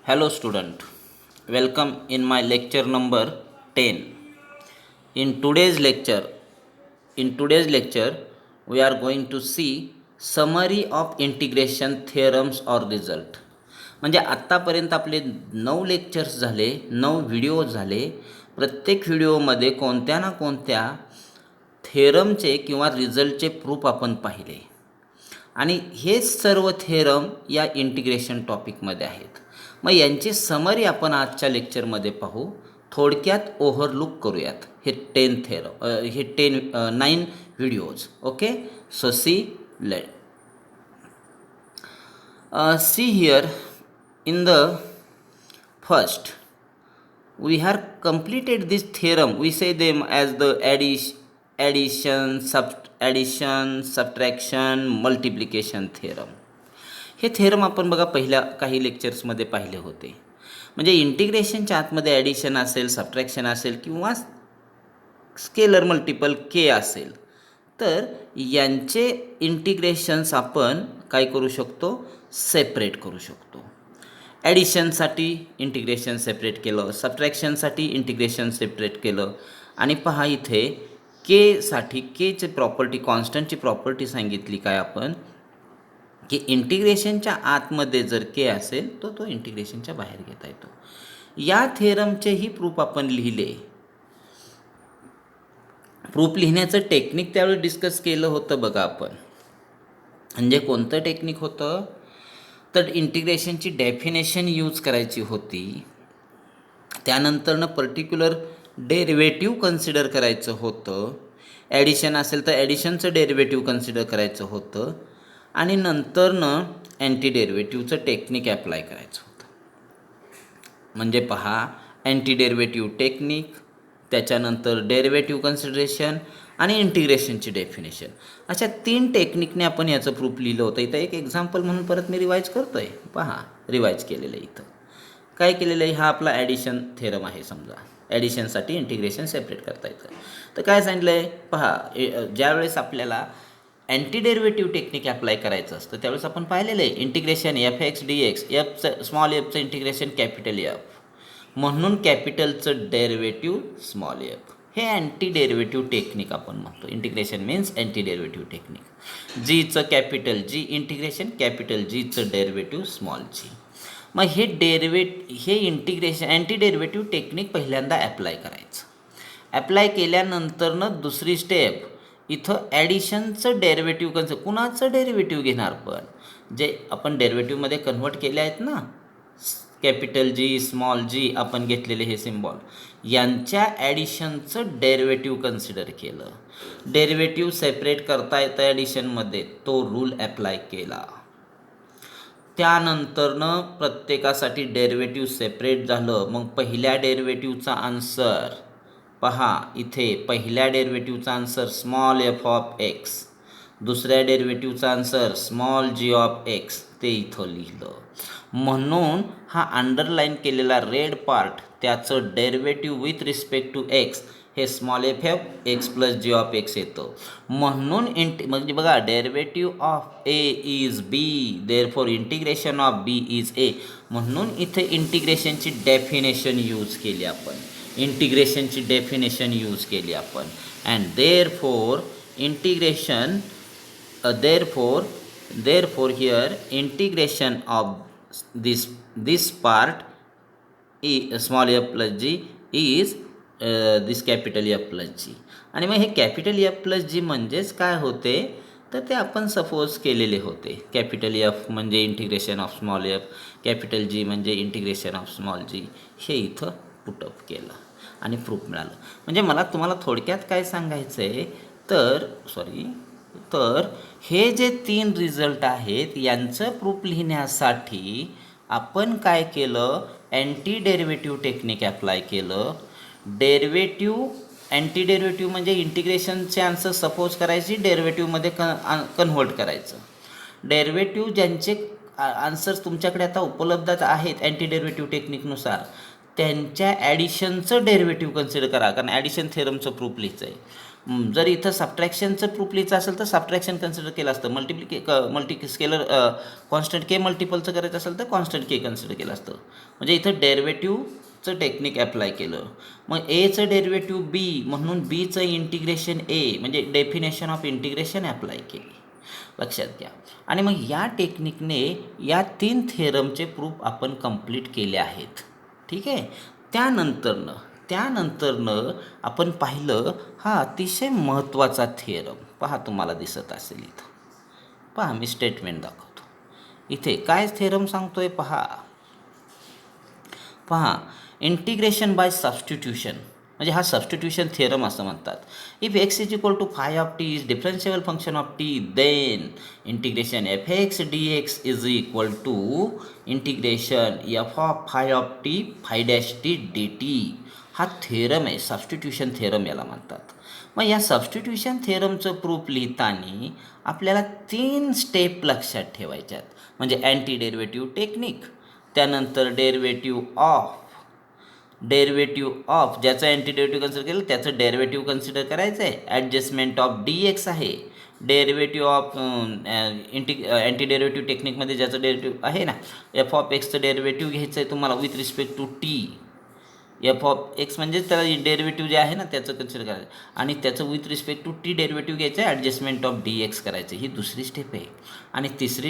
Hello student, welcome in my lecture number 10. In today's lecture, we are going to see summary of integration theorems or result. म्हणजे आत्तापर्यंत आपले 9 lectures झाले, 9 videos झाले. प्रत्येक व्हिडिओमध्ये कोणत्या ना कोणत्या थेरमचे किंवा रिझल्टचे प्रूफ आपण पाहिले आणि हे सर्व थेरम या इंटिग्रेशन टॉपिकमध्ये आहेत. मग यांची समरी आपण आजच्या लेक्चरमध्ये पाहू. थोडक्यात ओव्हरलुक करूयात हे 9 videos. Okay, so see here in the first we have completed this theorem. We say them as the addition, subtraction, multiplication theorem. हे थेरम आपण बघा पहिल्या काही लेक्चर्समध्ये पाहिले होते. म्हणजे इंटिग्रेशनच्या आतमध्ये ॲडिशन असेल, सबट्रॅक्शन असेल किंवा स्केलर मल्टिपल के असेल तर यांचे इंटिग्रेशन्स आपण काय करू शकतो, सेपरेट करू शकतो. ॲडिशनसाठी इंटिग्रेशन सेपरेट केलं, सबट्रॅक्शनसाठी इंटिग्रेशन सेपरेट केलं. आणि पहा इथे केसाठी केचे प्रॉपर्टी, कॉन्स्टंटची प्रॉपर्टी सांगितली काय आपण, की इंटिग्रेशनच्या आतमध्ये जर के असेल तर तो इंटिग्रेशनच्या बाहेर घेता येतो. या थेरमचेही प्रूफ आपण लिहिले. प्रूफ लिहिण्याचं टेक्निक त्यावेळी डिस्कस केलं होतं बघा आपण. म्हणजे कोणतं टेक्निक होतं तर इंटिग्रेशनची डेफिनेशन यूज करायची होती. त्यानंतरनं पर्टिक्युलर डेरिव्हेटिव्ह कन्सिडर करायचं होतं. ॲडिशन असेल तर ॲडिशनचं डेरिव्हेटिव्ह कन्सिडर करायचं होतं. आणि नंतरनं अँटी डेरिव्हेटिव्हचं टेक्निक ॲप्लाय करायचं होतं. म्हणजे पहा, अँटी डेरिव्हेटिव्ह टेक्निक, त्याच्यानंतर डेरिव्हेटिव्ह कन्सिडरेशन आणि इंटिग्रेशनची डेफिनेशन, अशा 3 टेक्निकने आपण याचं प्रूफ लिहिलं होतं. इथं एक एक्झाम्पल म्हणून परत मी रिवाईज करतो आहे. पहा, रिवाईज केलेलं आहे. इथं काय केलेलं आहे, हा आपला ॲडिशन थेरम आहे. समजा ॲडिशनसाठी इंटिग्रेशन सेपरेट करता येतं. तर काय सांगितलं आहे पहा, ज्यावेळेस आपल्याला अँटी डेरिव्हेटिव्ह टेक्निक अप्लाय करायचं असतं त्यावेळेस आपण पाहिलेलं आहे integration F x D X, एफचं स्मॉल एफचं इंटिग्रेशन कॅपिटल एफ, म्हणून कॅपिटलचं डेरिव्हेटिव्ह स्मॉल एफ. हे अँटी डेरिव्हेटिव्ह टेक्निक आपण म्हणतो. Integration means anti derivative technique. जीचं कॅपिटल जी इंटिग्रेशन, कॅपिटल जीचं डेरिव्हेटिव्ह स्मॉल जी. मग हे इंटिग्रेशन अँटी डेरिव्हेटिव्ह टेक्निक पहिल्यांदा ॲप्लाय करायचं. ॲप्लाय केल्यानंतरनं दुसरी स्टेप, इथं ॲडिशनचं डेरिव्हेटिव्ह कुणाचं डेरिव्हेटिव्ह घेणार, पण जे आपण डेरिव्हेटिव्हमध्ये कन्व्हर्ट केले आहेत ना, कॅपिटल जी स्मॉल जी आपण घेतलेले हे सिम्बॉल, यांच्या ॲडिशनचं डेरिव्हेटिव्ह कन्सिडर केलं. डेरिव्हेटिव्ह सेपरेट करता येतं ॲडिशनमध्ये, तो रूल ॲप्लाय केला. त्यानंतरनं प्रत्येकासाठी डेरिव्हेटिव्ह सेपरेट झालं. मग पहिल्या डेरिव्हेटिव्हचा आन्सर पहा, इथे पहिल्या डेरिव्हेटिव्हचा answer small F of X, दुसऱ्या डेरिव्हेटिव्हचा answer small G of X, ते इथं लिहिलं. म्हणून हा अंडरलाईन केलेला रेड पार्ट, त्याचं derivative with respect to X हे small F F x plus G of x येतं. म्हणून म्हणजे बघा, derivative of A is B, therefore integration of B is A. म्हणून इथे इंटिग्रेशनची डेफिनेशन यूज केली आपण. इंटिग्रेशनची डेफिनेशन यूज केली आपण. And therefore integration therefore here integration of this part small f plus g is this capital F plus g. आणि मग हे capital F plus जी म्हणजेच काय होते तर ते आपण सपोज केलेले होते. कॅपिटल एफ म्हणजे integration of small F, capital G म्हणजे इंटिग्रेशन ऑफ स्मॉल जी, हे इथं पुटअप केलं आणि प्रूफ मिळालं. म्हणजे मला तुम्हाला थोडक्यात काय सांगायचं आहे तर हे जे 3 रिझल्ट आहेत यांचं प्रूफ लिहिण्यासाठी आपण काय केलं, अँटी डेरिव्हेटिव्ह टेक्निक ॲप्लाय केलं. अँटी डेरिव्हेटिव्ह म्हणजे इंटिग्रेशनचे आन्सर सपोज करायची, डेरिव्हेटिव्हमध्ये कन्व्हर्ट करायचं. डेरिव्हेटिव्ह ज्यांचे आन्सर्स तुमच्याकडे आता उपलब्ध आहेत अँटी डेरिव्हेटिव्ह टेक्निकनुसार, त्यांच्या ॲडिशनचं डेरिव्हेटिव्ह कन्सिडर करा, कारण ॲडिशन थेरमचं प्रूफ लिहायचं आहे. जर इथं सबट्रॅक्शनचं प्रूफ लिहायचं असेल तर सबट्रॅक्शन कन्सिडर केलं असतं. मल्टी स्केलर कॉन्स्टंट के मल्टिपलचं करायचं असेल तर कॉन्स्टंट के कन्सिडर केलं असतं. म्हणजे इथं डेरिव्हेटिव्हचं टेक्निक अप्लाय केलं. मग एचं डेरिव्हेटिव्ह बी म्हणून बीचं इंटिग्रेशन ए म्हणजे डेफिनेशन ऑफ इंटिग्रेशन अप्लाय केली, लक्षात घ्या. आणि मग या टेक्निकने या 3 थेरमचे प्रूफ आपण कंप्लीट केले आहेत. ठीक आहे. त्यानंतरनं आपण पाहिलं हा अतिशय महत्त्वाचा थिअरम. पहा, तुम्हाला दिसत असेल इथं. पहा, मी स्टेटमेंट दाखवतो. इथे काय थिअरम सांगतोय पहा. इंटिग्रेशन बाय सबस्टिट्यूशन म्हणजे हा सबस्टिट्यूशन थिअरम असं म्हणतात. If X is equal to phi of T is differentiable function of T, then integration F x D x is equal to integration F of phi of T phi dash T D T. हा theorem आहे, substitution theorem याला म्हणतात. मग या substitution थेरमचं proof लिहिताना आपल्याला 3 step लक्षात ठेवायच्यात. म्हणजे अँटी डेरिव्हेटिव्ह टेक्निक, त्यानंतर डेरिव्हेटिव्ह ऑफ ज्याचं अँटी डेरिव्हेटिव्ह कन्सिडर केलं त्याचं डेरिव्हेटिव्ह कन्सिडर करायचं आहे. ॲडजस्टमेंट ऑफ डी एक्स आहे. डेरिव्हेटिव्ह ऑफ अँटी डेरिव्हेटिव्ह टेक्निकमध्ये ज्याचं डेरिव्हेटिव्ह आहे ना, एफ ऑफ एक्सचं डेरिव्हेटिव्ह घ्यायचं आहे तुम्हाला with respect to T. F of x म्हणजे त्याला डेरिव्हेटिव्ह जे आहे ना त्याचं कन्सिडर करायचं आणि त्याचं with respect to T derivative घ्यायचं आहे. ॲडजस्टमेंट ऑफ डी एक्स करायचं, ही दुसरी स्टेप आहे. आणि तिसरी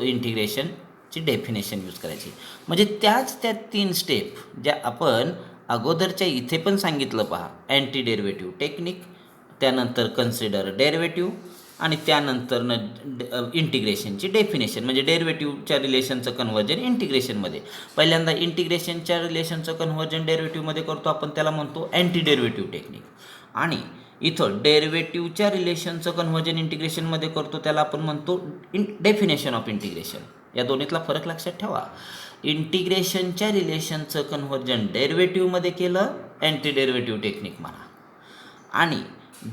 इंटिग्रेशनची डेफिनेशन यूज करायची. म्हणजे त्या 3 स्टेप ज्या आपण अगोदरच्या इथे पण सांगितलं पहा. अँटी डेरिव्हेटिव्ह टेक्निक, त्यानंतर कन्सिडर डेरिव्हेटिव्ह आणि त्यानंतरनं इंटिग्रेशनची डेफिनेशन म्हणजे डेरिव्हेटिव्हच्या रिलेशनचं कन्व्हर्जन इंटिग्रेशनमध्ये. पहिल्यांदा इंटिग्रेशनच्या रिलेशनचं कन्व्हर्जन डेरिव्हेटिव्हमध्ये करतो आपण, त्याला म्हणतो अँटी डेरिव्हेटिव्ह टेक्निक. आणि इथं डेरिव्हेटिव्हच्या रिलेशनचं कन्व्हर्जन इंटिग्रेशनमध्ये करतो त्याला आपण म्हणतो डेफिनेशन ऑफ इंटिग्रेशन. या दोन्हीतला फरक लक्षात ठेवा. इंटिग्रेशनच्या रिलेशनचं कन्व्हर्जन डेरिव्हेटिव्हमध्ये केलं, अँटी डेरिव्हेटिव्ह टेक्निक म्हणा. आणि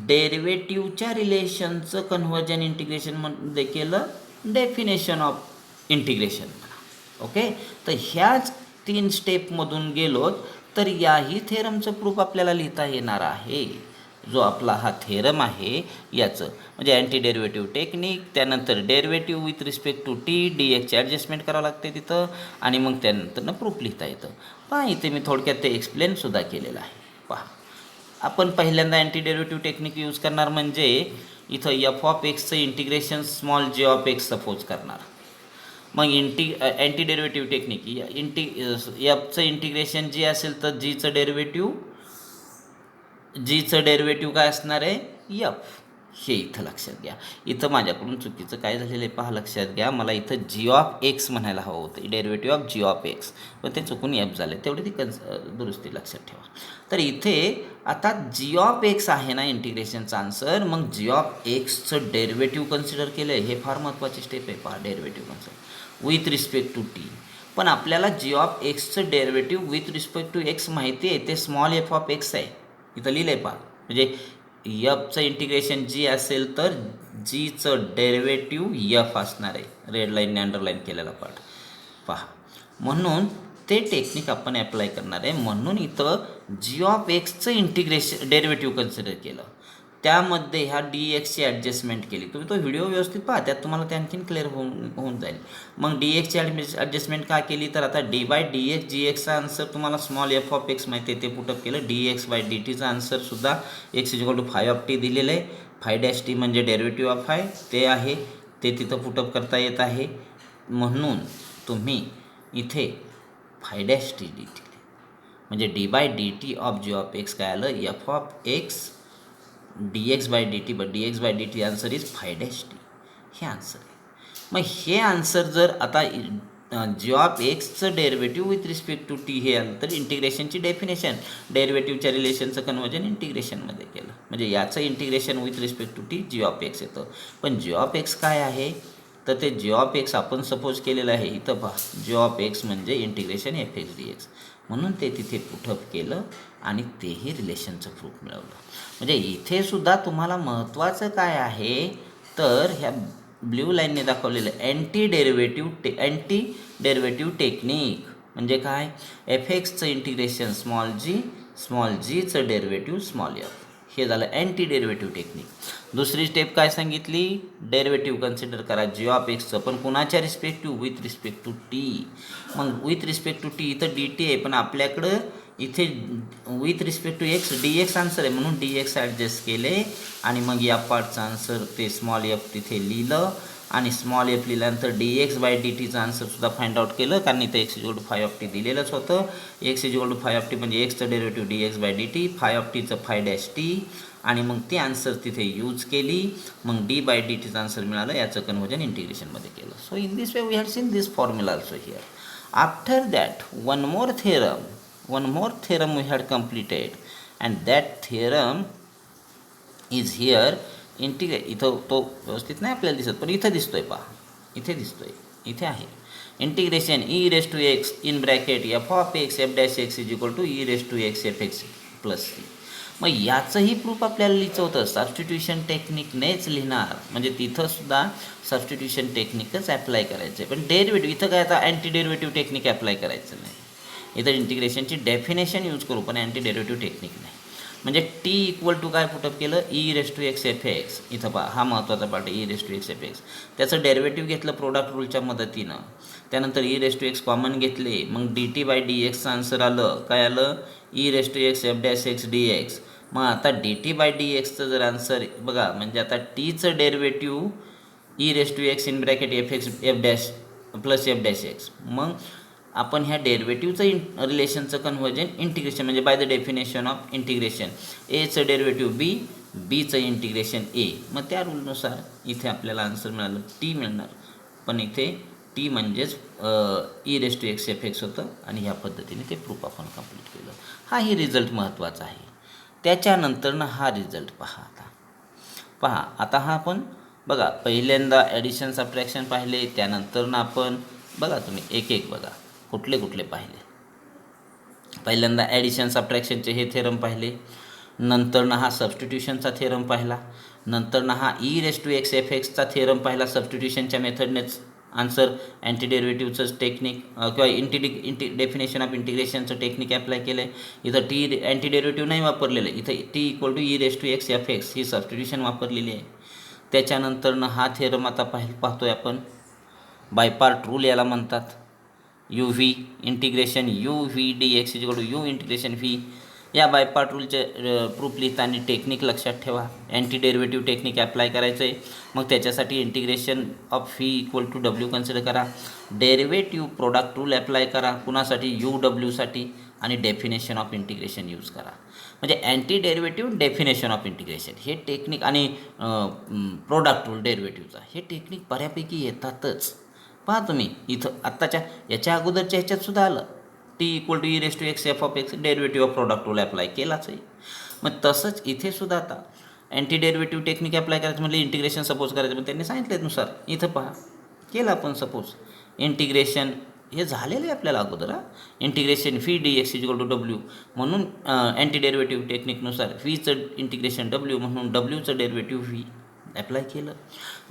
डेरिव्हेटिव्हच्या रिलेशनचं कन्व्हर्जन इंटिग्रेशनमध्ये केलं, डेफिनेशन ऑफ इंटिग्रेशन म्हणा. ओके. तर ह्याच 3 स्टेपमधून गेलो तर याही थेरमचं प्रूफ आपल्याला लिहिता येणार आहे. जो आपला हा थेरम आहे याचं म्हणजे अँटी डेरिव्हेटिव्ह टेक्निक, त्यानंतर derivative with respect to T D एक्सची ॲडजस्टमेंट करावं लागते तिथं आणि मग त्यानंतरनं प्रूफ लिहिता येतं. पहा, इथे मी थोडक्यात ते एक्सप्लेनसुद्धा केलेलं आहे. पहा, आपण पहिल्यांदा अँटी डेरिव्हेटिव्ह टेक्निक यूज करणार म्हणजे इथं एफ ऑफ एक्सचं integration small J of X suppose करणार. मग अँटी डेरिव्हेटिव्ह टेक्निक एफचं इंटिग्रेशन जी असेल तर जीचं डेरिव्हेटिव्ह काय असणार आहे, एफ. हे इथं लक्षात घ्या. इथं माझ्याकडून चुकीचं काय झालेलं आहे पहा, लक्षात घ्या. मला इथं जी ऑफ एक्स म्हणायला हवं होतं, derivative of G of X, पण ते चुकून एफ झाले. तेवढी ती दुरुस्ती लक्षात ठेवा. तर इथे आता जी ऑफ एक्स आहे ना इंटिग्रेशनचा आन्सर, मग जी ऑफ एक्सचं डेरिव्हेटिव्ह कन्सिडर केलं आहे. हे फार महत्त्वाची स्टेप आहे पहा, derivative consider with respect to T. पण आपल्याला जी ऑफ एक्सचं derivative with respect to X माहिती आहे, ते स्मॉल एफ ऑफ एक्स आहे. इथं लिहिलं आहे पहा. म्हणजे एफचं इंटिग्रेशन जी असेल तर जीचं डेरिव्हेटिव्ह एफ असणार आहे. रेड लाईनने अंडरलाईन केलेला पार्ट पहा. म्हणून ते टेक्निक आपण अप्लाय करणार आहे. म्हणून इथं जी ऑफ एक्सचं डेरिव्हेटिव्ह कन्सिडर केलं, त्यामध्ये ह्या डी एक्सची ॲडजस्टमेंट केली. तुम्ही तो व्हिडिओ व्यवस्थित पहा, त्यात तुम्हाला ते आणखीन क्लिअर होऊन जाईल. मग डी एक्सची ॲडजस्टमेंट का केली तर आता डी बाय डी एक्स, जी एक्सचा आन्सर तुम्हाला स्मॉल एफ ऑफ एक्स माहिती आहे ते पुटअप केलं. डी एक्स बाय डी टीचा आन्सरसुद्धा X is equal to phi of T दिलेलं आहे. फाय डॅश टी म्हणजे डेरिव्हेटिव्ह ऑफ फाय ते आहे, ते तिथं पुटअप करता येत आहे. म्हणून तुम्ही इथे phi dash T D T म्हणजे D by D T of G of x काय आलं, F of X D X by D T. But D X by D T answer is phi dash T. हे answer आहे. मग हे answer जर आता G of एक्सचं derivative with respect to T हे आलं तर इंटिग्रेशनची डेफिनेशन डेरिव्हेटिव्हच्या रिलेशनचं कन्व्हर्जन इंटिग्रेशनमध्ये केलं. म्हणजे याचं integration with respect to t g of x येतं. पण जी ऑफ एक्स काय आहे तर ते जी ऑफ एक्स आपण सपोज केलेलं आहे. इथं पहा, जी ऑफ एक्स म्हणजे integration F x D x, म्हणून ते तिथे पुटअप केलं आणि तेही रिलेशनचं प्रूफ मिळवलं. म्हणजे इथे सुद्धा तुम्हाला महत्त्वाचं काय आहे तर ह्या ब्ल्यू लाईनने दाखवलेलं अँटी डेरिव्हेटिव्ह टेक्निक म्हणजे काय, एफ एक्सचं इंटिग्रेशन स्मॉल जीचं डेरिव्हेटिव्ह स्मॉल एफ. हे झालं अँटी डेरिव्हेटिव्ह टेक्निक. दुसरी स्टेप काय सांगितली, डेरिव्हेटिव्ह कन्सिडर करा जी ऑफ एक्सचं, पण कुणाच्या respective, with respect to T. मग विथ रिस्पेक्ट टू टी इथं डी टी आहे, पण आपल्याकडं इथे with respect to X D X answer आहे, म्हणून डी एक्स ॲडजस्ट केले आणि मग या पार्टचं आन्सर ते स्मॉल एफ तिथे लिहिलं आणि स्मॉल एफ लिहिल्यानंतर डी एक्स बाय डी टीचं आन्सरसुद्धा फाइंड आउट केलं, कारण इथं x is equal to phi of T दिलेलंच होतं. X is equal to phi of T म्हणजे एक्सचं derivative D X by D T, phi of टीचं फाय डॅश टी, आणि मग ती आन्सर तिथे यूज केली. मग डी बाय डी टीचं आन्सर मिळालं, याचं कन्व्हर्जन इंटिग्रेशनमध्ये केलं. So in this way we had seen this formula also here. After that one more theorem we had completed, and that theorem is here. इथं तो व्यवस्थित नाही आपल्याला दिसत, पण इथं दिसतोय पहा, इथे दिसतोय, इथे आहे. Integration e raise to x in bracket f of x F dash x is equal to e raise to x F x plus c. मग याचंही प्रूफ आपल्याला लिहायचं होतं, सबस्टिट्यूशन टेक्निकनेच लिहिणार, म्हणजे तिथंसुद्धा सबस्टिट्यूशन टेक्निकच ॲप्लाय करायचं आहे. पण डेरिव्हेटिव्ह इथं काय, आता अँटी डेरिव्हेटिव्ह टेक्निक ॲप्लाय करायचं नाही, इथं इंटिग्रेशनची डेफिनेशन यूज करू, पण अँटी डेरिव्हेटिव्ह टेक्निक नाही. म्हणजे टी इक्वल टू काय पुटअप केलं, E raise to x F X. इथं पहा, हा महत्त्वाचा पार्ट आहे, E raise to x F X. त्याचं डेरिव्हेटिव्ह घेतलं प्रोडक्ट रूलच्या मदतीनं, त्यानंतर E raise to X common घेतले, मग डी टी बाय डी एक्सचं आन्सर आलं, काय आलं, E raise to x F dash X D x. मग आता डी टी बाय डी एक्सचं जर आन्सर बघा, म्हणजे आता टीचं derivative e raise to x in bracket f x F dash plus f dash x. मग आपण ह्या डेरिव्हेटिव्हचं रिलेशनचं कन्व्हर्जन इंटिग्रेशन, म्हणजे by the definition of integration, एचं डेरिव्हेटिव्ह बी, बीचं इंटिग्रेशन ए. मग त्या रूलनुसार इथे आपल्याला आन्सर मिळालं, टी मिळणार, पण इथे टी म्हणजेच e raise to x F x होतं, आणि ह्या पद्धतीने ते प्रूफ आपण कंप्लीट केलं. हाही रिझल्ट महत्त्वाचा आहे. त्याच्यानंतरनं हा रिझल्ट पहा. आता हा आपण बघा, पहिल्यांदा ॲडिशन सबट्रॅक्शन पाहिले, त्यानंतरनं आपण बघा, तुम्ही एक एक बघा कुठले पाहिले. पहिल्यांदा ॲडिशन सबट्रॅक्शनचे हे थेरम पाहिले, नंतरनं हा सबस्टिट्यूशनचा थेरम पाहिला, नंतरनं हा e raise to x f एक्सचा थेरम पाहिला. सबस्टिट्यूशनच्या मेथडनेच आन्सर अँटी डेरिव्हेटिव्हचं टेक्निक किंवा डेफिनेशन ऑफ इंटिग्रेशनचं टेक्निक अप्लाय केलं आहे. इथं टी अँटी डेरिव्हेटिव्ह नाही वापरलेलं आहे, इथं t equal to e raise to x F x ही सबस्टिट्यूशन वापरलेली आहे. त्याच्यानंतरनं हा थेरम आता पाहतोय आपण, बायपार्ट रूल याला म्हणतात. U v integration u V D x is equal to u integration v. या बायपार्ट रूलचे प्रूफ लिहिताना टेक्निक लक्षात ठेवा, अँटी डेरिव्हेटिव्ह टेक्निक अप्लाय करायचं आहे. मग त्याच्यासाठी integration of v equal to डब्ल्यू कन्सिडर करा, डेरिव्हेटिव्ह प्रोडक्ट रूल अप्लाय करा, कुणासाठी, यू डब्ल्यूसाठी, आणि डेफिनेशन ऑफ इंटिग्रेशन यूज करा. म्हणजे anti derivative definition of integration हे टेक्निक आणि प्रोडक्ट रूल डेरिव्हेटिव्हचा हे टेक्निक बऱ्यापैकी येतातच. पहा तुम्ही इथं आत्ताच्या याच्या अगोदरच्या ह्याच्यातसुद्धा आलं, t equal to e raise to x f of x, derivative of product rule apply केलाच आहे. मग तसंच इथे सुद्धा आता अँटी डेरिव्हेटिव्ह टेक्निक अप्लाय करायचं म्हणजे इंटिग्रेशन सपोज करायचं, पण त्यांनी सांगितल्यानुसार इथं पहा केलं आपण. सपोज इंटिग्रेशन हे झालेलं आहे आपल्याला अगोदर, integration v D x is equal to W, म्हणून अँटी डेरिव्हेटिव्ह टेक्निकनुसार व्हीचं इंटिग्रेशन डब्ल्यू, म्हणून डब्ल्यूचं डेरिव्हेटिव्ह व्ही अप्लाय केलं.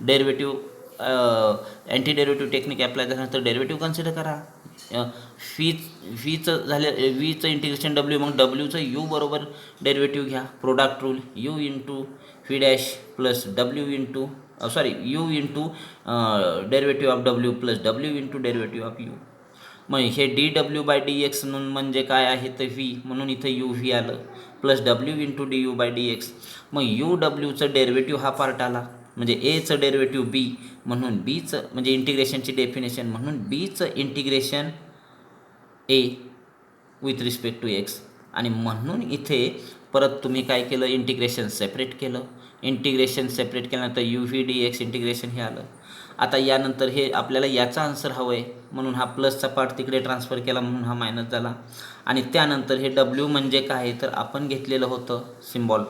Derivative anti derivative technique apply झाल्यानंतर डेरिव्हेटिव्ह कन्सिडर करा. व्हीचं झालं, व्हीचं इंटिग्रेशन डब्ल्यू, मग डब्ल्यूचं यू बरोबर डेरिव्हेटिव्ह घ्या, product rule you into V dash plus डब्ल्यू into you into derivative of W plus डब्ल्यू इंटू डेरिव्हेटिव्ह ऑफ यू. मग हे D W bye d x म्हणजे काय आहे तर व्ही, म्हणून इथं यू व्ही आलं, प्लस डब्ल्यू into d u by d x. मग यू डब्ल्यूचं डेरिव्हेटिव्ह हा पार्ट आला, म्हणजे एचं डेरिव्हेटिव्ह बी, म्हणून बीचं म्हणजे इंटिग्रेशनची डेफिनेशन, म्हणून बीचं integration A with respect to X. आणि म्हणून इथे परत तुम्ही काय केलं, इंटिग्रेशन सेपरेट केलं. इंटिग्रेशन सेपरेट केल्यानंतर U V D X integration हे आलं. आता यानंतर हे आपल्याला याचा आन्सर हवं आहे, म्हणून हा प्लसचा पार्ट तिकडे ट्रान्सफर केला, म्हणून हा मायनस झाला. आणि त्यानंतर हे डब्ल्यू म्हणजे काय तर आपण घेतलेलं होतं सिम्बॉल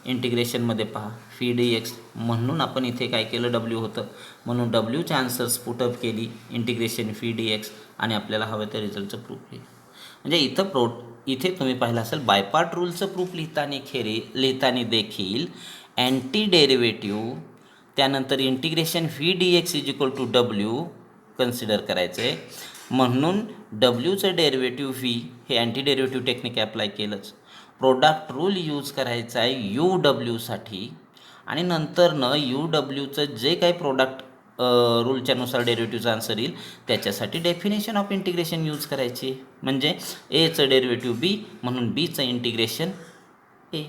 इंटिग्रेशनमध्ये पहा व्ही डी एक्स, म्हणून आपण इथे काय केलं, डब्ल्यू होतं, म्हणून डब्ल्यूचे आन्सर्स पुटअप केली इंटिग्रेशन व्ही डी एक्स, आणि आपल्याला हवं त्या रिझल्टचं प्रूफ केलं. म्हणजे इथे तुम्ही पाहिलं असेल बायपार्ट रूलचं प्रूफ लिहिताना देखील अँटी डेरिव्हेटिव्ह, त्यानंतर integration v D x is equal to डब्ल्यू कन्सिडर करायचं आहे, म्हणून डब्ल्यूचं डेरिव्हेटिव्ह व्ही हे अँटी डेरिव्हेटिव्ह टेक्निक अप्लाय केलंच. प्रोडक्ट रूल यूज करायचा आहे यू डब्ल्यूसाठी आणि नंतरनं यू डब्ल्यूचं जे काही प्रोडक्ट रूलच्या नुसार डेरिव्हेटिव्हचं आन्सर येईल त्याच्यासाठी डेफिनेशन ऑफ इंटिग्रेशन यूज करायची. म्हणजे एचं डेरिव्हेटिव्ह बी म्हणून बीचं integration A.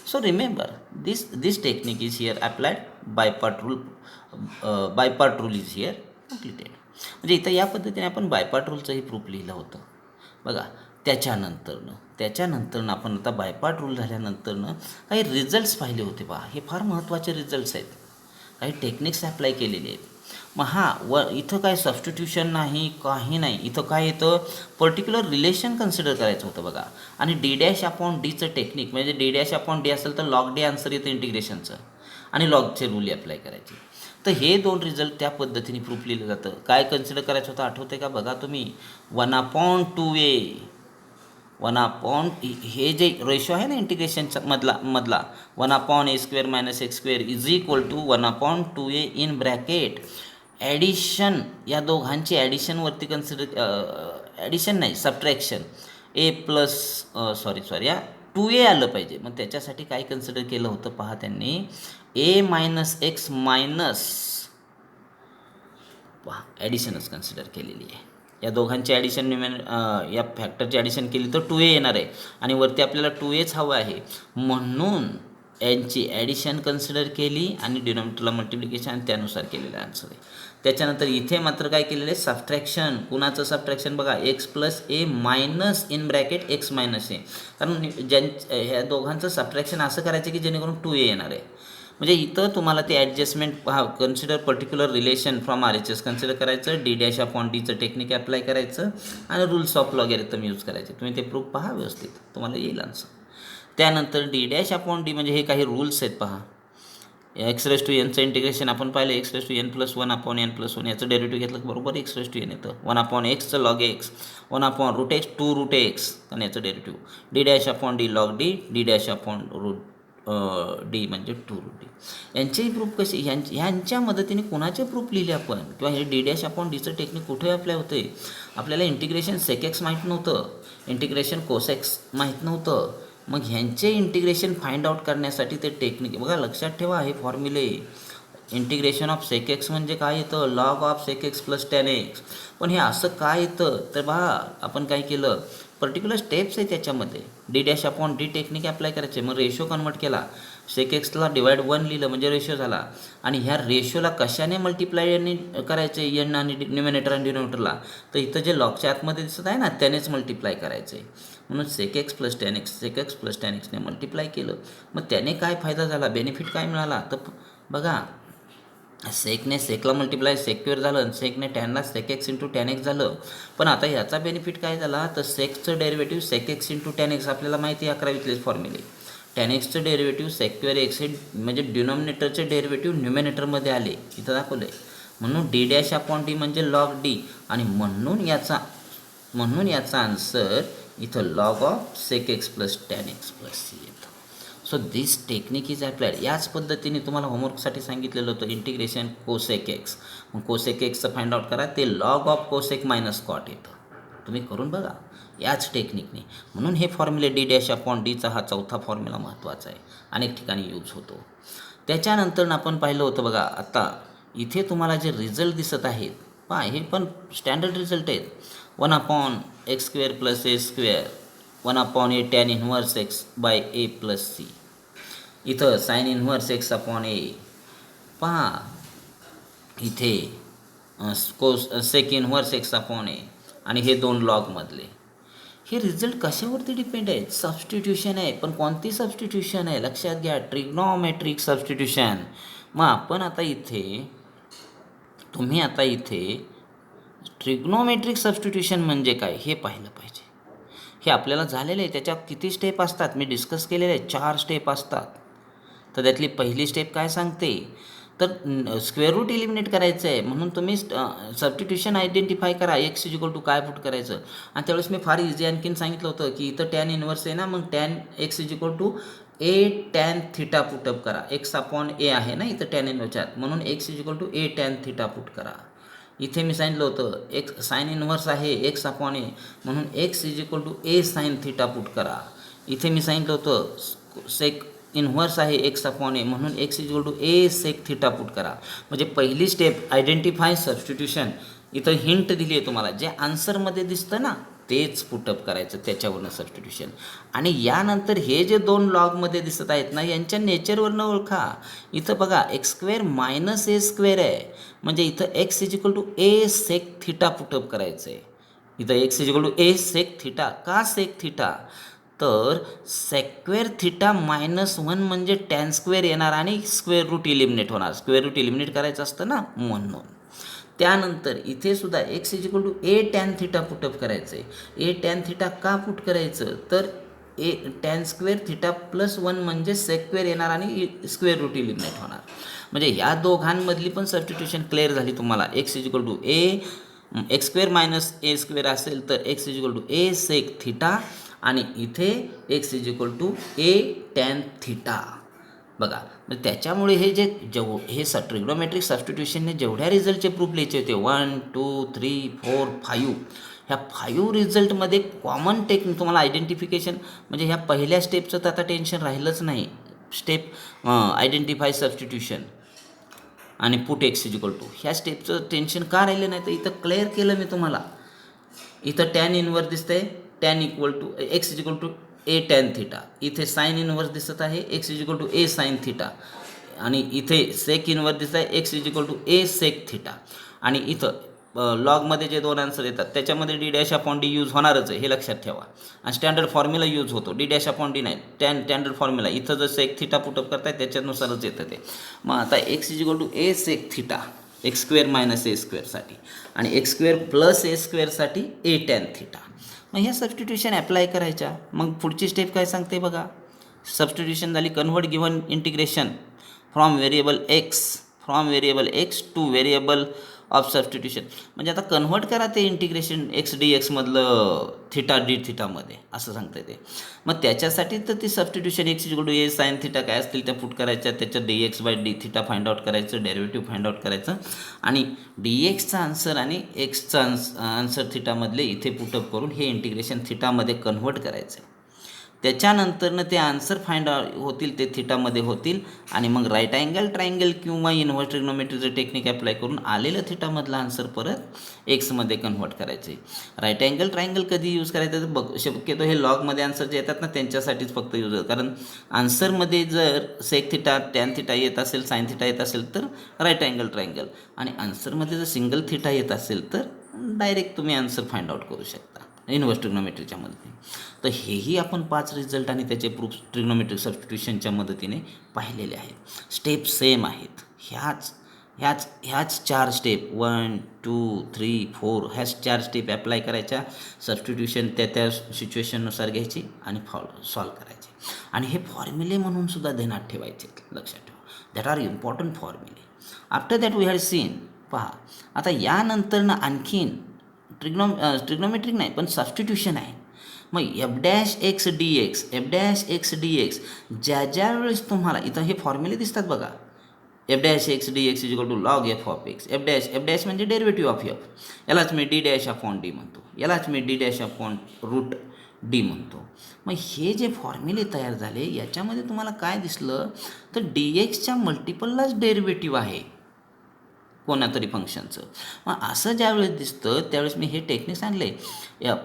So remember this technique is here applied. Bipart rule is here completed. म्हणजे इथं या पद्धतीने आपण बायपार्ट रूलचंही प्रूफ लिहिलं होतं बघा. त्याच्यानंतरनं आपण आता बायपार्ट रूल झाल्यानंतरनं काही रिझल्ट्स पाहिले होते पहा. हे फार महत्त्वाचे रिझल्ट्स आहेत. काही टेक्निक्स अप्लाय केलेले आहेत. मग इथं काय सबस्टिट्यूशन नाही, काही नाही. इथं काय येतं, पर्टिक्युलर रिलेशन कन्सिडर करायचं होतं बघा. आणि डी डॅश अपॉन डीचं टेक्निक म्हणजे डी डॅश अपॉन डी असेल तर लॉग डी आन्सर येतं इंटिग्रेशनचं आणि लॉगचे रूल अप्लाय करायचे. तर हे दोन रिझल्ट त्या पद्धतीने प्रूफ लिहिलं जातं. काय कन्सिडर करायचं होतं आठवते का बघा तुम्ही, 1/2a 1 हे जे रेशो आहे ना इंटिग्रेशनचा मधला 1/a² - x² is equal to 1/2a in bracket addition. या दोघांची ॲडिशनवरती ॲडिशन नाही सबट्रॅक्शन a प्लस या 2a आलं पाहिजे. मग त्याच्यासाठी काय कन्सिडर केलं होतं पहा त्यांनी, a - x पहा ॲडिशनच कन्सिडर केलेली आहे. या दोघांची ॲडिशन या फॅक्टरची ॲडिशन केली तर 2a येणार आहे आणि वरती आपल्याला 2aच हवं आहे म्हणून यांची ॲडिशन कन्सिडर केली आणि डिनॉमिनेटरला मल्टिप्लिकेशन आणि त्यानुसार केलेलं आन्सर आहे. त्याच्यानंतर इथे मात्र काय केलेलं आहे, सबट्रॅक्शन. कुणाचं सबट्रॅक्शन बघा, x + a minus in bracket x - a. कारण ह्या दोघांचं सबट्रॅक्शन असं करायचं की जेणेकरून 2a येणार आहे. म्हणजे इथं तुम्हाला ते ॲडजस्टमेंट पहा, consider particular relation from RHS consider करायचं, डी डॅश अपॉन डीचं टेक्निक अप्लाय करायचं आणि रूल्स ऑफ लॉगॅरिथम यूज करायचे. तुम्ही ते प्रूफ पहा व्यवस्थित, तुम्हाला येईल आन्सर. त्यानंतर डी डॅश अपॉन डी म्हणजे हे काही रूल्स आहेत पहा. x⁴ इंटिग्रेशन आपण पाहिलं, x⁴n + 1/n+1 याचं डेरिव्हेटिव्ह घेतलं बरोबर x⁴n येतं. 1/x log x, 1/√x 2√x आणि याचं derivative. D dash upon D log D, D dash upon d म्हणजे 2√d. यांचेही प्रूफ कसे, ह्यांच्या मदतीने कोणाचे प्रूफ लिहिले आपण, किंवा हे डी डॅश अपॉन डीचं टेक्निक कुठे अप्लाय होते. आपल्याला इंटिग्रेशन सेक माहीत नव्हतं, इंटिग्रेशन कोसेक्स माहीत नव्हतं. मग ह्यांचे इंटिग्रेशन फाइंड आउट करण्यासाठी ते टेक्निक बघा. लक्षात ठेवा हे फॉर्म्युले. इंटिग्रेशन ऑफ सेक म्हणजे काय येतं, log of sec + tan x. पण हे असं काय येतं तर बघा, आपण काय केलं, पर्टिक्युलर स्टेप्स आहे त्याच्यामध्ये. D dash upon D technique apply करायचे. मग रेशो कन्वर्ट केला, सेक ला डिवाइड 1 लिहिलं म्हणजे रेशो झाला. आणि ह्या रेशोला कशाने मल्टिप्लाय करायचे, एन आणि न्युमिनेटर आणि डिनोमिनेटरला. तर इथं जे लॉगच्या आतमध्ये दिसत आहे ना त्यानेच मल्टिप्लाय करायचं आहे. म्हणून सेक + tan x, सेक + tan x ने मल्टिप्लाय केलं. मग त्याने काय फायदा झाला, बेनिफिट काय मिळाला तर बघा, सेकने सेकला मल्टिप्लाय सेक्युअर झालं, सेकने टॅनला सेक x × tan x झालं. पण आता याचा बेनिफिट काय झाला तर सेकचं डेरिव्हेटिव्ह सेक x × tan x आपल्याला माहिती आहे 11वीतलेच फॉर्म्युले. tan xचं डेरिव्हेटिव्ह सेक्युअर x हे म्हणजे डिनॉमिनेटरचे डेरिव्हेटिव्ह न्युमिनेटरमध्ये आले, इथं दाखवलं आहे. म्हणून डी डॅश अपॉन डी म्हणजे लॉग डी आणि म्हणून याचा आन्सर इथं log of sec x + tan x + c येतं. So this technique is applied. याच पद्धतीने तुम्हाला होमवर्कसाठी सांगितलेलं होतं इंटिग्रेशन कोसेक x. मग कोसेक xचं फाइंड आउट करा, ते लॉग ऑफ कोसेक - कॉट येतं. तुम्ही करून बघा याच टेक्निकने. म्हणून हे फॉर्म्युले डी डॅश अपॉन डीचा हा चौथा फॉर्म्युला महत्त्वाचा आहे, अनेक ठिकाणी यूज होतो. त्याच्यानंतर आपण पाहिलं होतं बघा, आता इथे तुम्हाला जे रिझल्ट दिसत आहेत पहा, हे पण स्टँडर्ड रिझल्ट आहेत. 1/x² + a², 1/a tan inverse x / a + c. इथं sine inverse x upon a पहा, इथे sec inverse x upon a आणि हे दोन लॉगमधले. हे रिझल्ट कशावरती डिपेंड आहेत, सबस्टिट्यूशन आहे. पण कोणती सबस्टिट्यूशन आहे लक्षात घ्या, ट्रिग्नॉमेट्रिक सबस्टिट्यूशन. मग तुम्ही आता इथे ट्रिग्नोमेट्रिक सबस्टिट्यूशन म्हणजे काय हे पाहिलं पाहिजे. हे आपल्याला झालेलं आहे. त्याच्या किती स्टेप असतात मी डिस्कस केलेले आहे, 4 स्टेप असतात. तर त्यातली पहिली स्टेप काय सांगते तर स्क्वेअर रूट एलिमिनेट करायचं आहे. म्हणून तुम्ही सबस्टिट्यूशन आयडेंटिफाय करा, x = काय पुट करायचं. आणि त्यावेळेस मी फार इझी आणखीन सांगितलं होतं की इथं टॅन इन्व्हर्स आहे ना, मग tan x = a tan θ put up करा. x अपॉन a आहे ना इथं टॅन इन्व्हर्सच्यात, म्हणून x = a tan θ पुट करा. इथे मी सांगितलं होतं एक साइन इन्व्हर्स आहे x अपॉन a, म्हणून x = a sin θ पुट करा. इथे मी सांगितलं होतं सेक इन्व्हर्स आहे एक्स अपॉन ए, म्हणून x equal to A sec theta put करा. म्हणजे पहिली स्टेप आयडेंटिफाय सबस्टिट्यूशन. इथं हिंट दिली आहे तुम्हाला, जे आन्सरमध्ये दिसतं ना तेच पुटअप करायचं, त्याच्यावरनं सबस्टिट्यूशन. आणि यानंतर हे जे दोन लॉगमध्ये दिसत आहेत ना यांच्या नेचरवरनं ओळखा. इथं बघा x square minus a square आहे, म्हणजे इथं x is equal to A sec theta put up करायचं आहे. इथं x is equal to A sec theta. का सेक थिटा? तर सेक्वेअर थिटा -1 म्हणजे टॅन स्क्वेअर येणार आणि स्क्वेअर रूट इलिमिनेट होणार. स्क्वेअर रूट इलिमिनेट करायचं असतं ना म्हणून. त्यानंतर इथे सुद्धा x is equal to a tan theta put up करायचं आहे. ए टॅन थिटा का पुट करायचं? तर ए टॅन स्क्वेअर थिटा +1 म्हणजे सेक्वेअर येणार आणि स्क्वेअर रूट इलिमिनेट होणार. म्हणजे ह्या दोघांमधली पण सबस्टिट्यूशन क्लिअर झाली तुम्हाला. X is equal to a x square minus a square असेल तर x is equal to A sec theta, आणि इथे x is equal to a tan theta. बघा, मग त्याच्यामुळे हे जे हे ट्रिग्नोमेट्रिक सबस्टिट्यूशनने जेवढ्या रिझल्टचे प्रूफ लिहायचे होते 1 2 3 4 5, ह्या 5 रिझल्टमध्ये कॉमन टेक्निक तुम्हाला आयडेंटिफिकेशन, म्हणजे ह्या पहिल्या स्टेपचं तर आता टेन्शन राहिलंच नाही. स्टेप आयडेंटिफाय सबस्टिट्यूशन आणि put x is equal to, ह्या स्टेपचं टेन्शन का राहिलं नाही? तर इथं क्लिअर केलं मी तुम्हाला. इथं टॅन इनवर्स दिसतंय, tan equal to x is equal to a tan theta. इथे साईन इनवर्स दिसत आहे, x is equal to A sine theta. आणि इथे सेक इनवर्स दिसत आहे, x is equal to A sec theta. आणि इथं लॉगमध्ये जे दोन आन्सर येतात त्याच्यामध्ये d dash upon d use होणारच आहे, हे लक्षात ठेवा. आणि स्टँडर्ड फॉर्म्युला यूज होतो, डी डॅश अपॉन डी नाही, स्टँडर्ड फॉर्म्युला. इथं जर सेक थिटा पुटअप करताय त्याच्यानुसारच येतं ते. मग आता X is equal to A sec theta X square minus A स्क्वेअरसाठी, आणि एक्स स्क्वेअर प्लस ए स्क्वेअरसाठी ए टॅन थिटा. मग ह्या सबस्टिट्यूशन ॲप्लाय करायच्या. मग पुढची स्टेप काय सांगते बघा. सबस्टिट्यूशन झाली, convert given integration from variable X to variable of substitution. म्हणजे आता कन्व्हर्ट करा ते इंटिग्रेशन एक्स डी एक्समधलं थिटा डी थिटामध्ये, असं सांगते ते. मग त्याच्यासाठी तर ती substitution X equal to A sine theta काय असतील त्या पुट करायच्या, त्याच्यात D X by D theta find out करायचं, डेरिव्हेटिव्ह फाइंड आउट करायचं, आणि डी एक्सचा आन्सर आणि एक्सचा आन्सर थिटामधले इथे पुटअप करून हे इंटिग्रेशन थिटामध्ये कन्व्हर्ट करायचं. त्याच्यानंतरनं ते आन्सर फाइंड होतील ते थिटामध्ये होतील, आणि मग राईट अँगल ट्रायंगल किंवा इन्व्हर्स ट्रिग्नोमेट्रीचं टेक्निक अप्लाय करून आलेलं थिटामधलं आन्सर परत एक्समध्ये कन्व्हर्ट करायचे. राईट अँगल ट्रायंगल कधी यूज करायचं तर शक्यतो हे लॉगमध्ये आन्सर जे येतात ना त्यांच्यासाठीच फक्त यूज होतं. कारण आन्सरमध्ये जर सेक थिटा टॅन थिटा येत असेल, साईन थिटा येत असेल तर राईट अँगल ट्रायंगल, आणि आन्सरमध्ये जर सिंगल थिटा येत असेल तर डायरेक्ट तुम्ही आन्सर फाइंड आउट करू शकता इन्व्हर्स ट्रिग्नोमेट्रीच्या मदतीने. तर हेही आपण 5 रिझल्ट आणि त्याचे प्रूफ ट्रिग्नोमेट्रिक सबस्टिट्यूशनच्या मदतीने पाहिलेले आहेत. स्टेप सेम आहेत. ह्याच 4 स्टेप 1 2 3 4 ह्याच 4 स्टेप ॲप्लाय करायच्या. सबस्टिट्यूशन त्या सिच्युएशननुसार घ्यायची आणि सॉल्व करायचे. आणि हे फॉर्म्युले म्हणून सुद्धा ध्यानात ठेवायचे, लक्षात ठेवा. दॅट आर इम्पॉर्टंट फॉर्म्युले. After that we had seen, पहा आता यानंतर ना आणखीन ट्रिग्नोमेट्रिक नाही पण सबस्टिट्यूशन आहे. मग F dash X D X ज्या वेळेस तुम्हाला इथं हे फॉर्म्युले दिसतात बघा. F dash X D x is equal to log F of x. F dash म्हणजे डेरिव्हेटिव्ह ऑफ एफ. यालाच मी डी डॅश अपॉन डी म्हणतो, यालाच मी D dash upon root D म्हणतो. मग हे जे फॉर्म्युले तयार झाले याच्यामध्ये तुम्हाला काय दिसलं तर डी एक्सच्या मल्टिपललाच डेरिव्हेटिव्ह आहे कोणा तरी फंक्शनचं. मग असं ज्यावेळेस दिसतं त्यावेळेस मी हे टेक्निक सांगले,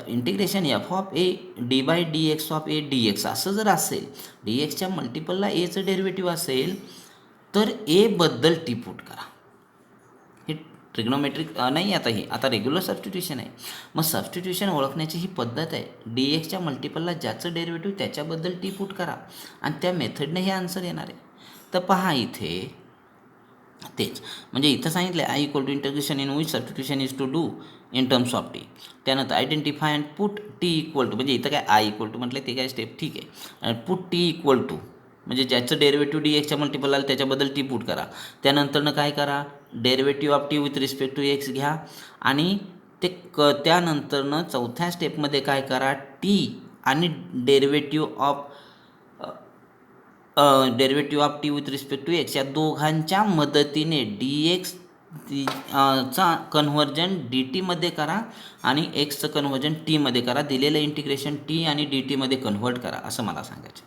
integration F of a d by d x of a d x असं जर असेल, डी एक्सच्या मल्टिपलला एचं डेरिव्हेटिव्ह असेल तर ए बद्दल टी पुट करा. हे ट्रिग्नोमेट्रिक नाही, आता रेग्युलर सबस्टिट्यूशन आहे. मग सबस्टिट्यूशन ओळखण्याची ही पद्धत आहे. डी एक्सच्या मल्टिपलला ज्याचं डेरिव्हेटिव्ह त्याच्याबद्दल टी पुट करा आणि त्या मेथडने हे आन्सर येणार आहे. तर पहा इथे तेच, म्हणजे इथं सांगितलं I equal to integration in which substitution is to do in terms of T. त्यानंतर identify and put T equal to, म्हणजे इथं काय आय इक्वल टू म्हटलं ते काय स्टेप ठीक आहे. आणि पुट टी इक्वल टू म्हणजे ज्याचं डेरिव्हेटिव्ह डी एक्सच्या मल्टिपल आलं त्याच्याबद्दल टी पुट करा. त्यानंतरनं काय करा, derivative of t with respect to x घ्या, आणि ते त्यानंतरनं चौथ्या स्टेपमध्ये काय करा, टी आणि derivative of t with respect to x या दोघांच्या मदतीने डी एक्स चा कन्व्हर्जन डी टीमध्ये करा आणि एक्सचं कन्व्हर्जन टीमध्ये करा. दिलेलं इंटिग्रेशन टी आणि डी टीमध्ये कन्व्हर्ट करा असं मला सांगायचं.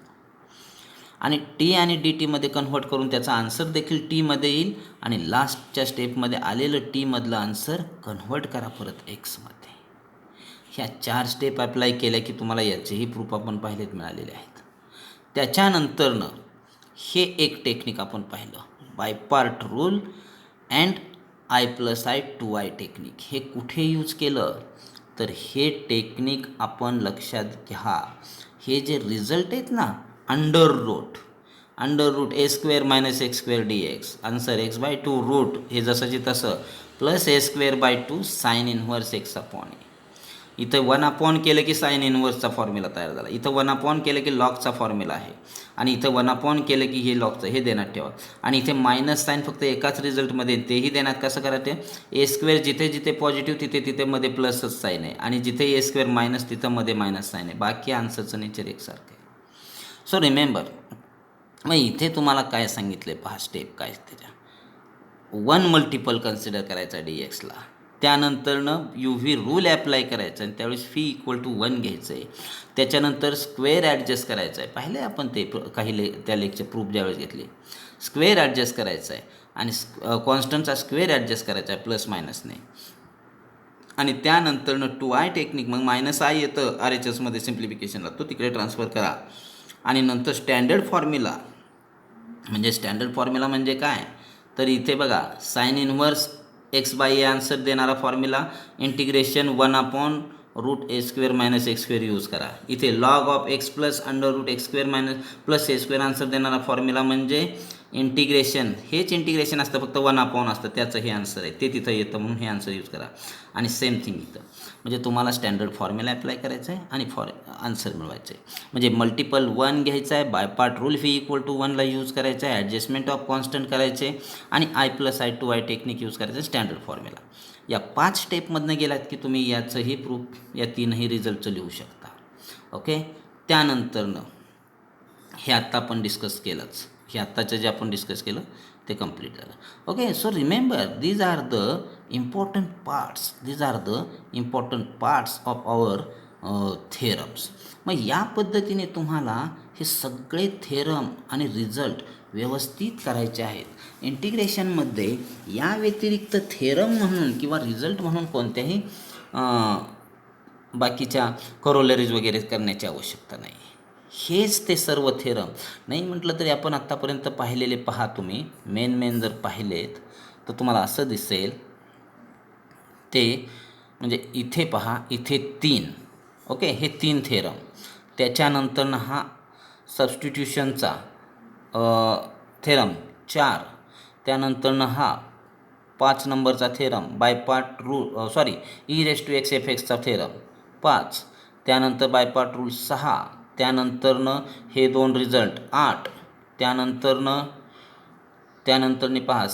आणि टी आणि डी टीमध्ये कन्व्हर्ट करून त्याचा आन्सर देखील टीमध्ये येईल आणि लास्टच्या स्टेपमध्ये आलेलं टीमधलं आन्सर कन्व्हर्ट करा परत एक्समध्ये. ह्या 4 स्टेप अप्लाय केल्या की तुम्हाला याचेही प्रूफ आपण पाहिलेत मिळालेले आहेत. त्याच्यानंतरनं हे एक टेक्निक आपण पाहिलं, bye part rule and I+I 2I technique. हे कुठे यूज केलं तर हे टेक्निक आपण लक्षात घ्या. हे जे रिझल्ट आहेत ना, under root a² - x² dx, answer x/2 root हे जसंची तसं plus a²/2 sign inverse x/a. इथं 1/, केलं की साइन इन्व्हर्सचा फॉर्म्युला तयार झाला. इथं 1/, केलं की लॉगचा फॉर्म्युला आहे आणि इथं 1/, केलं की हे लॉगचं, हे देण्यात ठेवा. आणि इथे मायनस साईन फक्त एकाच रिझल्टमध्ये तेही देण्यात कसं करायचं, a² जिथे जिथे पॉझिटिव्ह तिथे मध्ये प्लसच साईन आहे आणि जिथे a² मायनस तिथं मध्ये मायनस साईन आहे. बाकी आन्सरचं नेचर एकसारखं आहे. सो रिमेंबर, मग इथे तुम्हाला काय सांगितलं पहा, स्टेप काय त्याच्या 1 मल्टिपल कन्सिडर करायचा dxला. त्यानंतरनं UV रूल ॲप्लाय करायचा आणि त्यावेळेस φ = 1 घ्यायचं आहे. त्याच्यानंतर स्क्वेअर ॲडजस्ट करायचं आहे. पाहिले आपण ते काही त्या लेकचे प्रूफ ज्यावेळेस घेतले. स्क्वेअर ॲडजस्ट करायचं आहे आणि कॉन्स्टंटचा स्क्वेअर ॲडजस्ट करायचा आहे प्लस मायनसने. आणि त्यानंतरनं 2I टेक्निक, मग -I येतं RHSमध्ये सिम्प्लिफिकेशनला, तो तिकडे ट्रान्सफर करा. आणि नंतर स्टँडर्ड फॉर्म्युला म्हणजे काय तर इथे बघा, साइन इन्व्हर्स x/a आन्सर देणारा formula, integration 1/√a² - x² use करा. इथे log of x plus √x² plus a² answer देणारा फॉर्म्युला म्हणजे इंटिग्रेशन, हेच इंटिग्रेशन असतं फक्त 1/, असतं, त्याचं हे आन्सर आहे, ते तिथं येतं म्हणून हे आन्सर यूज करा. आणि सेम थिंग इथं, म्हणजे तुम्हाला स्टँडर्ड फॉर्म्युला अप्लाय करायचा आहे आणि आन्सर मिळवायचं आहे. म्हणजे मल्टिपल 1 घ्यायचं आहे, बाय पार्ट रूल φ = 1ला यूज करायचं आहे, ॲडजस्टमेंट ऑफ कॉन्स्टंट करायचे आणि I+I 2I टेक्निक यूज करायचं, स्टँडर्ड फॉर्म्युला. या 5 स्टेपमधनं गेलात की तुम्ही याचंही प्रूफ, या 3ही रिझल्टचं लिहू शकता. ओके. त्यानंतरनं हे आत्ता आपण डिस्कस केलंच, हे आत्ताचं जे आपण डिस्कस केलं ते कंप्लीट झालं. Okay. So remember, these are the important parts of our theorems. मग या पद्धतीने तुम्हाला हे सगळे थेरम आणि रिझल्ट व्यवस्थित करायचे आहेत. इंटिग्रेशनमध्ये या व्यतिरिक्त थेरम म्हणून किंवा रिझल्ट म्हणून कोणत्याही बाकीच्या करोलरीज वगैरे करण्याची आवश्यकता नाही. हेच ते सर्व थेरम. नाही म्हटलं तरी आपण आत्तापर्यंत पाहिलेले पहा, तुम्ही मेन जर पाहिलेत तर तुम्हाला असं दिसेल, ते म्हणजे इथे पहा, इथे 3. ओके, हे 3 थेरम. त्याच्यानंतर हा सबस्टिट्यूशनचा थेरम 4. त्यानंतरनं हा 5 नंबरचा theorem, bye part rule e⁻⁴ चा थेरम 5. त्यानंतर बाय पार्ट रूल 6. त्यानंतरनं हे 2 रिझल्ट 8. त्यानंतरनी पहा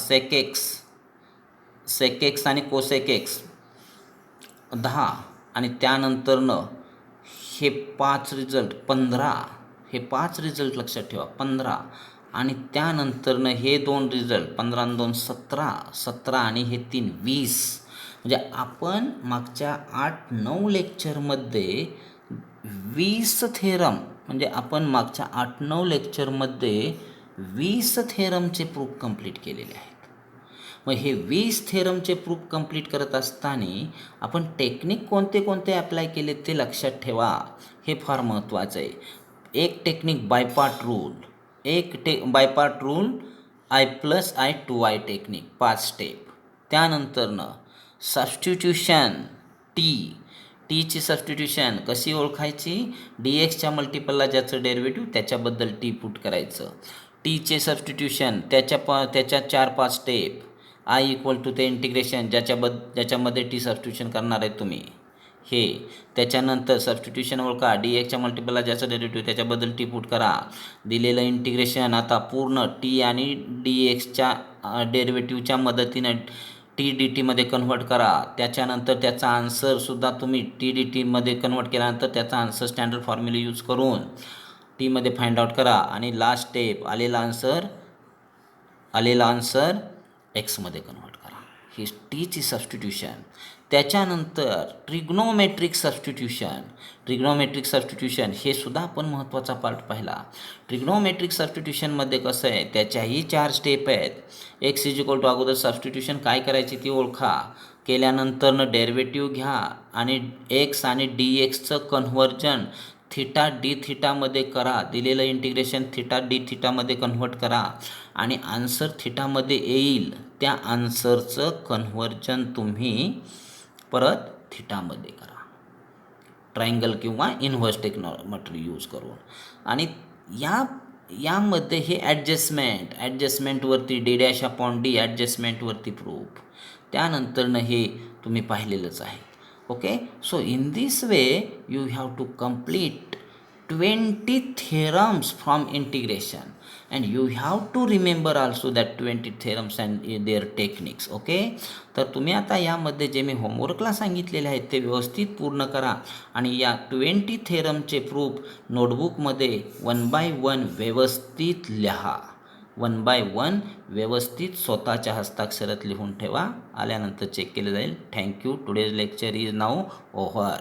सेक आणि कोसेक एक्स 10. आणि त्यानंतरनं हे 5 रिझल्ट 15. हे 5 रिझल्ट लक्षात ठेवा, 15. आणि त्यानंतरनं हे 2 रिझल्ट 15 आणि 2 17 आणि हे 3 20. म्हणजे आपण मागच्या 8-9 लेक्चरमध्ये 20 थेरम, म्हणजे आपण मागच्या 8-9 लेक्चरमध्ये 20 थेरमचे प्रूफ कंप्लीट केलेले आहेत. मग हे 20 थेरमचे प्रूफ कंप्लीट करत असताना आपण टेक्निक कोणते अप्लाय केले ते लक्षात ठेवा, हे फार महत्त्वाचं आहे. एक technique by part rule, I+I 2I technique 5 step. त्यानंतरनं सबस्टिट्यूशन टीची सबस्टिट्यूशन कशी ओळखायची, dxच्या मल्टिपलला ज्याचं डेरिव्हेटिव्ह त्याच्याबद्दल टी पुट करायचं. टीचे सबस्टिट्यूशन त्याच्या 4-5 स्टेप. I = ते इंटिग्रेशन ज्याच्यामध्ये टी सबस्टिट्यूशन करणार आहे तुम्ही, हे. त्याच्यानंतर सबस्टिट्यूशन ओळखा, dxच्या मल्टिपलला ज्याचं डेरिव्हेटिव्ह त्याच्याबद्दल टी पुट करा. दिलेलं इंटिग्रेशन आता पूर्ण टी आणि dxच्या डेरिव्हेटिव्हच्या मदतीनं टी डी टीमध्ये कन्व्हर्ट करा. त्याच्यानंतर त्याचा आन्सरसुद्धा तुम्ही टी डी टीमध्ये कन्व्हर्ट केल्यानंतर त्याचा आन्सर स्टँडर्ड फॉर्म्युला यूज करून टीमध्ये फाइंड आउट करा. आणि लास्ट स्टेप, आलेला आन्सर एक्समध्ये कन्व्हर्ट करा. ही टीची सबस्टिट्यूशन. त्याच्यानंतर ट्रिग्नोमेट्रिक सबस्टिट्यूशन हे सुद्धा आपण महत्त्वाचा पार्ट पाहिला. ट्रिग्नोमेट्रिक सबस्टिट्यूशनमध्ये कसं आहे, त्याच्याही 4 स्टेप आहेत. एक्स इज इक्वल टू अगोदर सबस्टिट्यूशन काय करायची ती ओळखा, केल्यानंतरनं डेरिव्हेटिव्ह घ्या आणि एक्स आणि डी एक्सचं कन्व्हर्जन थिटा डी थिटामध्ये करा, दिलेलं इंटिग्रेशन थिटा डी थिटामध्ये कन्व्हर्ट करा आणि आन्सर थिटामध्ये येईल. त्या आन्सरचं कन्व्हर्जन तुम्ही परत थिटामध्ये करा, ट्रायंगल किंवा इन्व्हर्स टेक्नॉमेट्री यूज करून. आणि यामध्ये हे ॲडजस्टमेंटवरती डी डॅश अपॉन डी ॲडजस्टमेंटवरती प्रूफ, त्यानंतरनं हे तुम्ही पाहिलेलंच आहे. Okay, so in this way you have to complete 20 theorems from integration and you have to remember also that 20 theorems and their techniques. Okay, तर तुम्ही आता यामध्ये जे मी होमवर्कला सांगितलेले आहेत ते व्यवस्थित पूर्ण करा आणि या 20 थेरमचे प्रूफ नोटबुकमध्ये 1 by 1 व्यवस्थित लिहा. 1 by 1 व्यवस्थित स्वतःच्या हस्ताक्षरात लिहून ठेवा. आल्यानंतर चेक केलं जाईल. Thank you. Today's lecture is now over.